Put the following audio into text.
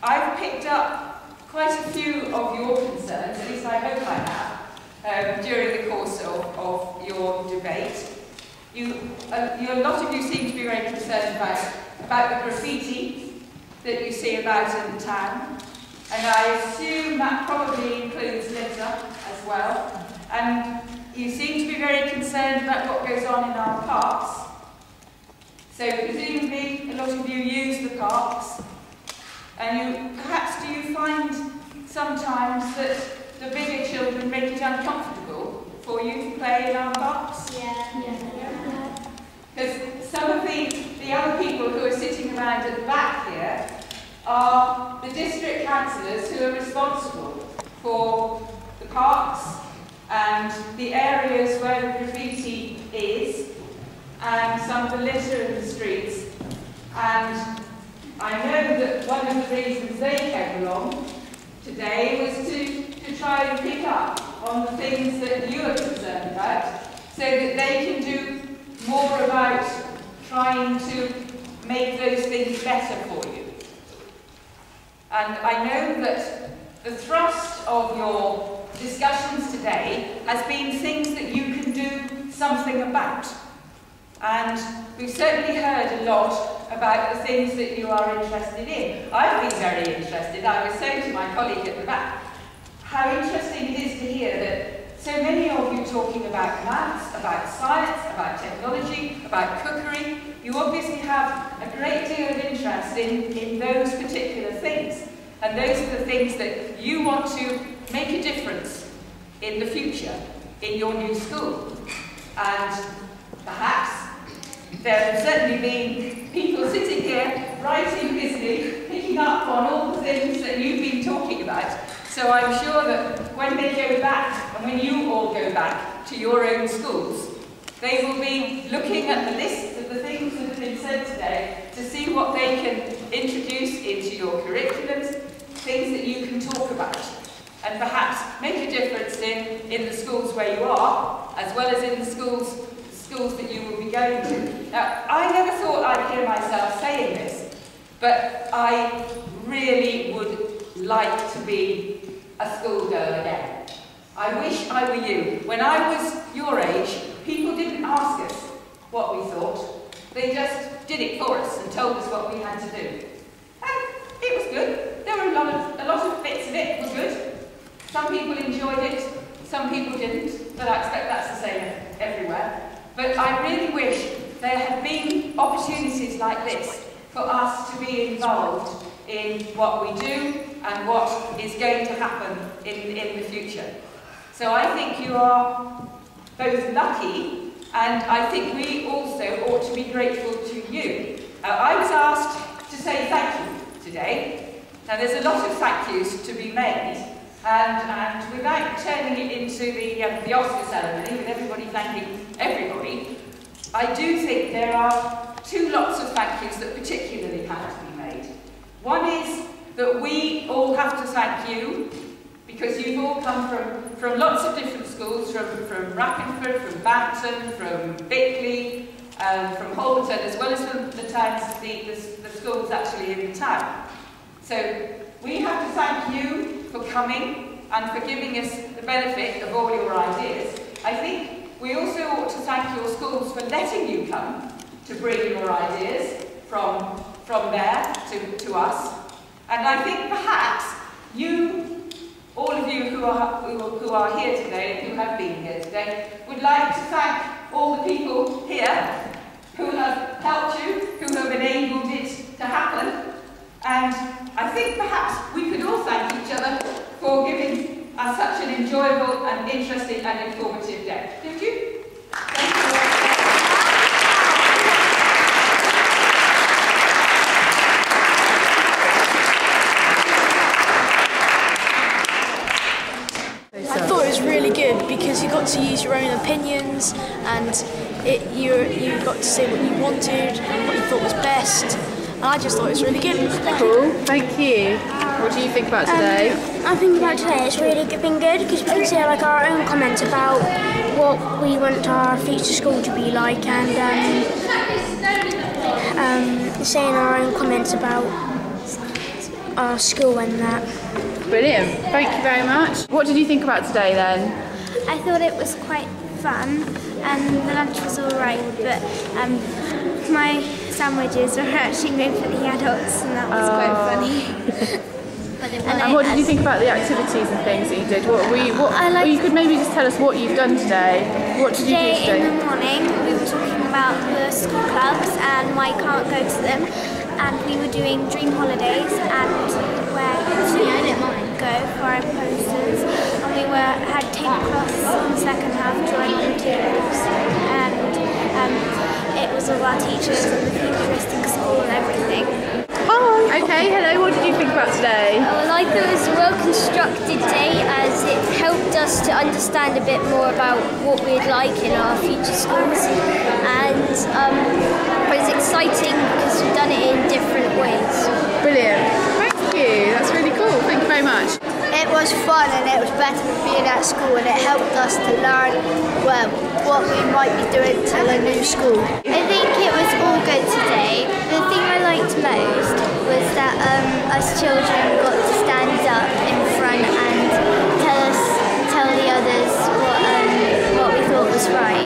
I've picked up quite a few of your concerns, at least I hope I have, during the course of your debate. A lot of you seem to be very concerned about the graffiti that you see about in the town, and I assume that probably includes litter as well. And you seem to be very concerned about what goes on in our parks. So presumably a lot of you use the parks, and perhaps do you find sometimes that the bigger children make it uncomfortable for you to play in our parks? Yeah. Because some of the other people who are sitting around at the back here are the district councillors who are responsible for the parks and the areas where the graffiti is, and some of the litter in the streets. And I know that one of the reasons they came along today was to try and pick up on the things that you are concerned about, so that they can do more about trying to make those things better for you. And I know that the thrust of your discussions today has been things that you can do something about. And we've certainly heard a lot about the things that you are interested in. I've been very interested. I was saying to my colleague at the back how interesting it is to hear that so many of you talking about maths, about science, about technology, about cookery. You obviously have a great deal of interest in those particular things. And those are the things that you want to make a difference in the future in your new school. And perhaps there have certainly been people sitting here writing busily, picking up on all the things that you've been talking about. So I'm sure that when they go back, and when you all go back to your own schools, they will be looking at the list of the things that have been said today to see what they can introduce into your curriculums, things that you can talk about, and perhaps make a difference in the schools where you are, as well as in the schools that you will be going to. Now, I never thought I'd hear myself saying this, but I really would like to be a schoolgirl again. I wish I were you. When I was your age, people didn't ask us what we thought. They just did it for us and told us what we had to do. And it was good. There were a lot of bits of it were good. Some people enjoyed it, some people didn't, but I expect that's the same everywhere. But I really wish there had been opportunities like this for us to be involved in what we do and what is going to happen in the future. So I think you are both lucky, and I think we also ought to be grateful to you. I was asked to say thank you today. Now there's a lot of thank yous to be made, and without turning it into the Oscar ceremony with everybody thanking everybody, I do think there are two lots of thank yous that particularly have to be made. One is that we all have to thank you, because you've all come from lots of different schools, from Rappenford, from Bampton, from Bickley, from Holberton, as well as from the towns, the schools actually in the town. So we have to thank you for coming and for giving us the benefit of all your ideas. I think we also ought to thank your schools for letting you come to bring your ideas from there to us. And I think perhaps all of you who are here today, who have been here today, would like to thank all the people here who have helped you, who have enabled it to happen. And I think perhaps we could all thank each other for giving us such an enjoyable and interesting and informative day. Did you? Thank you. I thought it was really good because you got to use your own opinions, and you got to say what you wanted and what you thought was best. And I just thought it was really good. Cool, thank you. What do you think about today? I think about today it's really been good because we can say like our own comments about what we want our future school to be like, and saying our own comments about our school and that. Brilliant. Thank you very much. What did you think about today then? I thought it was quite fun and the lunch was alright, but my sandwiches were actually made for the adults and that was quite funny. And what did you think about the activities and things that you did? You could maybe just tell us what you've done today. What did you do today? In the morning we were talking about the school clubs and why you can't go to them, and we were doing dream holidays and where kids go for our posters, and we had tablecloths in the second half drawing tables, and it was all our teachers and the futuristic school and everything. Okay, hello, what did you think about today? Well, I thought it was a well-constructed day as it helped us to understand a bit more about what we'd like in our future schools, and it was exciting because we've done it in different ways. Brilliant, thank you, that's really cool, thank you very much. It was fun and it was better than being at school, and it helped us to learn what we might be doing to the new school. I think it was all good today. The thing I liked most was that us children